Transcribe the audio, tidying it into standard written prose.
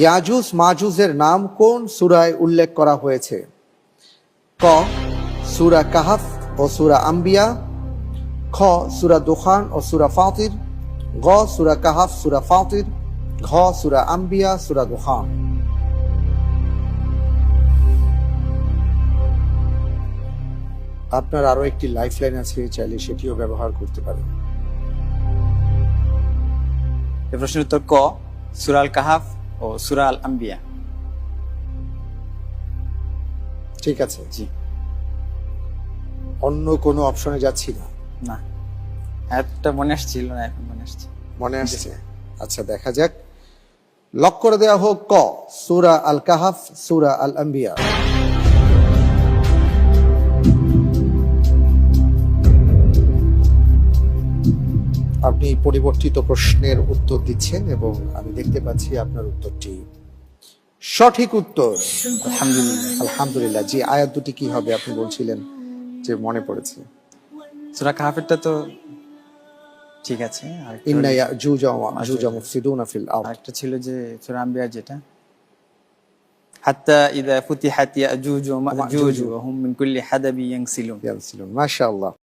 ইয়াজুজ মাজুজের নাম কোন সূরায় উল্লেখ করা হয়েছে? ক সূরা কাহাফ ও সূরা আম্বিয়া, খ সূরা দুখান ও সূরা ফাতির, গ সূরা কাহাফ সূরা ফাতির, ঘ সূরা আম্বিয়া সূরা দুখান। আপনার আরো একটি লাইফলাইন আছে, চাইলে সেটিও ব্যবহার করতে পারেন। এই প্রশ্নের উত্তর ক সূরা আল কাহাফ ও সূরা আল আম্বিয়া। ঠিক আছে, জি। অন্য কোনো অপশনে যাচ্ছি না। না, একটা মনে আসছিল না, এখন মনে আসছে। মনে আসছে? আচ্ছা, দেখা যাক। লক করে দেওয়া হোক ক সূরা আল কাহাফ সূরা আল আম্বিয়া। আপনি পরিবর্তিত প্রশ্নের উত্তর দিচ্ছেন এবং আমি দেখতে পাচ্ছি আপনার উত্তরটি সঠিক উত্তর। আলহামদুলিল্লাহ। আলহামদুলিল্লাহ। জি, আয়াত দুটি কি হবে আপনি বলছিলেন যে মনে পড়েছে? সূরা কাহাফেরটা তো ঠিক আছে, ইন্না ইয়াজুজ ওয়া মাজুজ মুফসিদুনা ফিল আরদ। আরেকটা ছিল যে সূরা আম্বিয়ার যেটা হাত্তা ইযা ফুতিহাত ইয়াজুজ ওয়া মাজুজ ওয়া হুম মিন কুল্লি হাদাবি ইয়ানসিলুন। মাশাআল্লাহ।